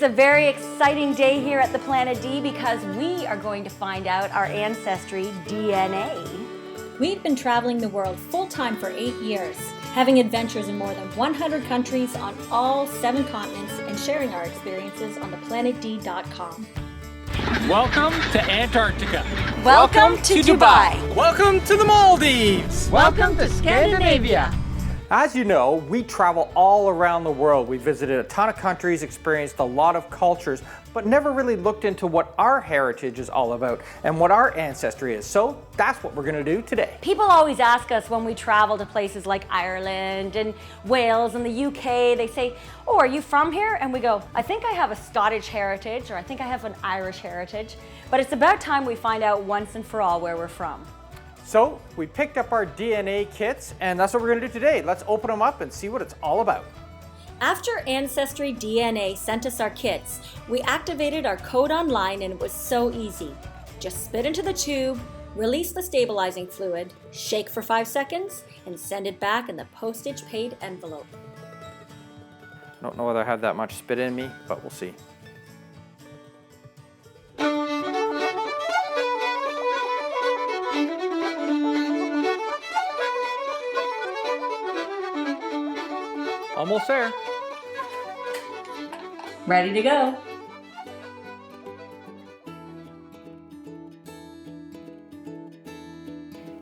It's a very exciting day here at the Planet D because we are going to find out our ancestry DNA. We've been traveling the world full-time for 8 years, having adventures in more than 100 countries on all 7 continents and sharing our experiences on theplanetd.com. Welcome to Antarctica. Welcome to Dubai. Welcome to the Maldives. Welcome to Scandinavia. As you know, we travel all around the world. We visited a ton of countries, experienced a lot of cultures, but never really looked into what our heritage is all about and what our ancestry is. So that's what we're going to do today. People always ask us when we travel to places like Ireland and Wales and the UK, they say, "Oh, are you from here?" And we go, "I think I have a Scottish heritage," or "I think I have an Irish heritage." But it's about time we find out once and for all where we're from. So we picked up our DNA kits, and that's what we're going to do today. Let's open them up and see what it's all about. After AncestryDNA sent us our kits, we activated our code online and it was so easy. Just spit into the tube, release the stabilizing fluid, shake for 5 seconds, and send it back in the postage paid envelope. I don't know whether I have that much spit in me, but we'll see. Almost there. Ready to go.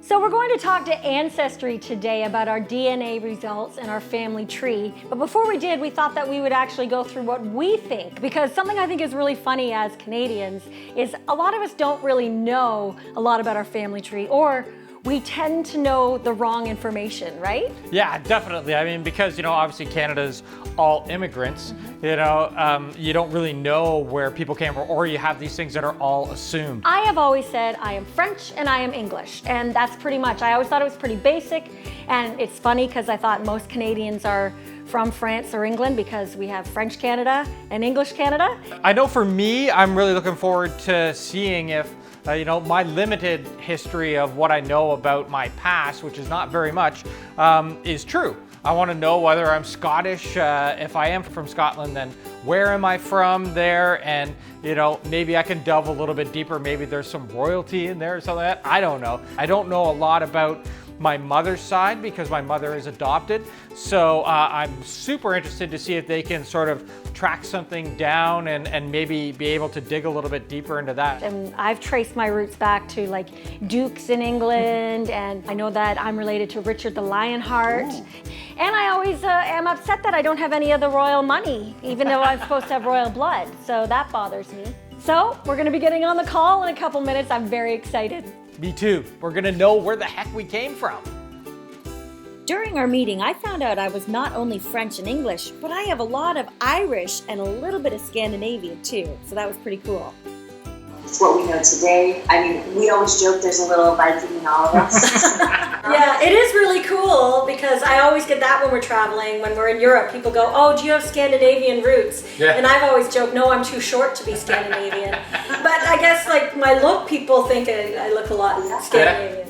So we're going to talk to Ancestry today about our DNA results and our family tree. But before we did, we thought that we would actually go through what we think, because something I think is really funny as Canadians is a lot of us don't really know a lot about our family tree, or we tend to know the wrong information, right? Yeah, definitely. I mean, because, obviously Canada's all immigrants, you don't really know where people came from, or you have these things that are all assumed. I have always said I am French and I am English, and that's pretty much. I always thought it was pretty basic, and it's funny because I thought most Canadians are from France or England because we have French Canada and English Canada. I know for me, I'm really looking forward to seeing if my limited history of what I know about my past, which is not very much, is true. I want to know whether I'm Scottish. If I am from Scotland, then where am I from there? And, maybe I can delve a little bit deeper. Maybe there's some royalty in there or something like that. I don't know. I don't know a lot about my mother's side because my mother is adopted. So I'm super interested to see if they can sort of track something down and maybe be able to dig a little bit deeper into that. And I've traced my roots back to like dukes in England, and I know that I'm related to Richard the Lionheart. Ooh. And I always am upset that I don't have any of the royal money, even though I'm supposed to have royal blood. So that bothers me. So we're gonna be getting on the call in a couple minutes. I'm very excited. Me too. We're gonna know where the heck we came from. During our meeting, I found out I was not only French and English, but I have a lot of Irish and a little bit of Scandinavian too, so that was pretty cool. It's what we know today. I mean, we always joke there's a little Viking in all of us. Yeah, it is really cool because I always get that when we're traveling. When we're in Europe, people go, "Oh, do you have Scandinavian roots?" Yeah. And I've always joked, "No, I'm too short to be Scandinavian." But I guess like my look, people think I look a lot Scandinavian.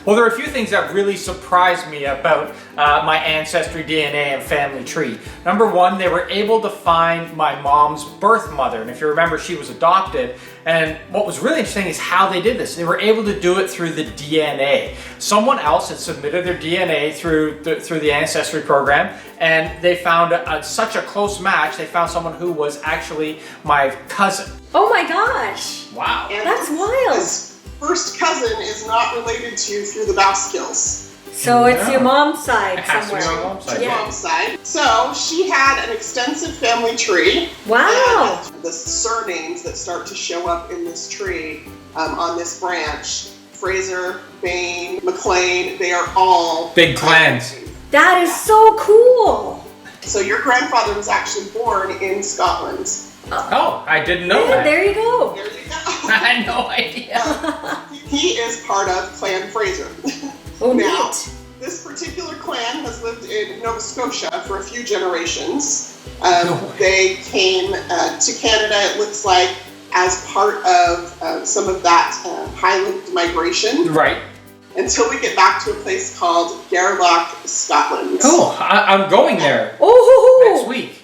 Well, there are a few things that really surprised me about my Ancestry DNA and family tree. Number one, they were able to find my mom's birth mother. And if you remember, she was adopted. And what was really interesting is how they did this. They were able to do it through the DNA. Someone else had submitted their DNA through the Ancestry program, and they found such a close match. They found someone who was actually my cousin. Oh my gosh. Wow. And that's wild. This first cousin is not related to you through the Baskills. So it's your mom's side It has somewhere. to be my mom's side. Your mom's side. So she had an extensive family tree. Wow. And the surnames that start to show up in this tree on this branch, Fraser, Bain, McLean, they are all Big clans. That is so cool. So your grandfather was actually born in Scotland. Oh, I didn't know Yeah, that. there you go. There you go. I had no idea. He is part of Clan Fraser. Oh, Now, neat. this particular clan has lived in Nova Scotia for a few generations. They came to Canada, it looks like, as part of some of that Highland migration. Right. Until we get back to a place called Gairloch, Scotland. Cool. I'm going there Oh, next week.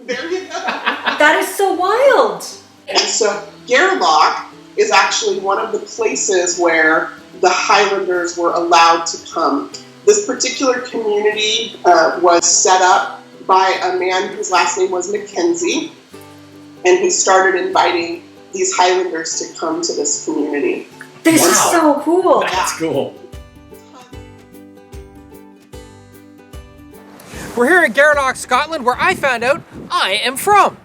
There you go. That is so wild. And so Gairloch is actually one of the places where the Highlanders were allowed to come. This particular community was set up by a man whose last name was Mackenzie, and he started inviting these Highlanders to come to this community. This is so cool. That's cool. We're here in Gairloch, Scotland, where I found out I am from.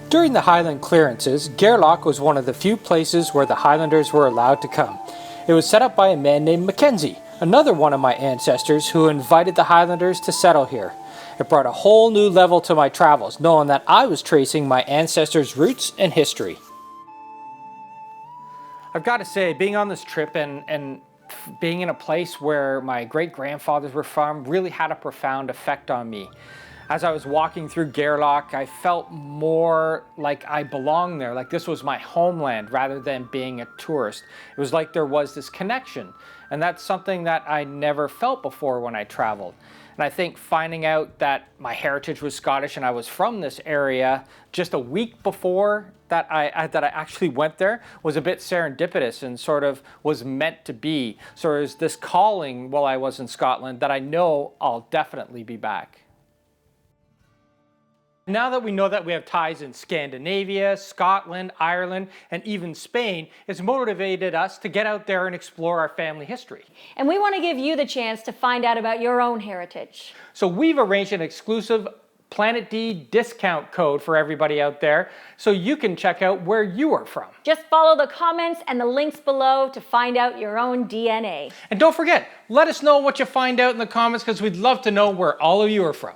During the Highland clearances, Gairloch was one of the few places where the Highlanders were allowed to come. It was set up by a man named Mackenzie, another one of my ancestors who invited the Highlanders to settle here. It brought a whole new level to my travels, knowing that I was tracing my ancestors' roots and history. I've got to say, being on this trip and being in a place where my great-grandfathers were from really had a profound effect on me. As I was walking through Gairloch, I felt more like I belonged there, like this was my homeland rather than being a tourist. It was like there was this connection, and that's something that I never felt before when I traveled. And I think finding out that my heritage was Scottish and I was from this area just a week before that I actually went there was a bit serendipitous and sort of was meant to be. So there's this calling while I was in Scotland that I know I'll definitely be back. Now that we know that we have ties in Scandinavia, Scotland, Ireland, and even Spain, it's motivated us to get out there and explore our family history. And we want to give you the chance to find out about your own heritage. So we've arranged an exclusive Planet D discount code for everybody out there so you can check out where you are from. Just follow the comments and the links below to find out your own DNA. And don't forget, let us know what you find out in the comments because we'd love to know where all of you are from.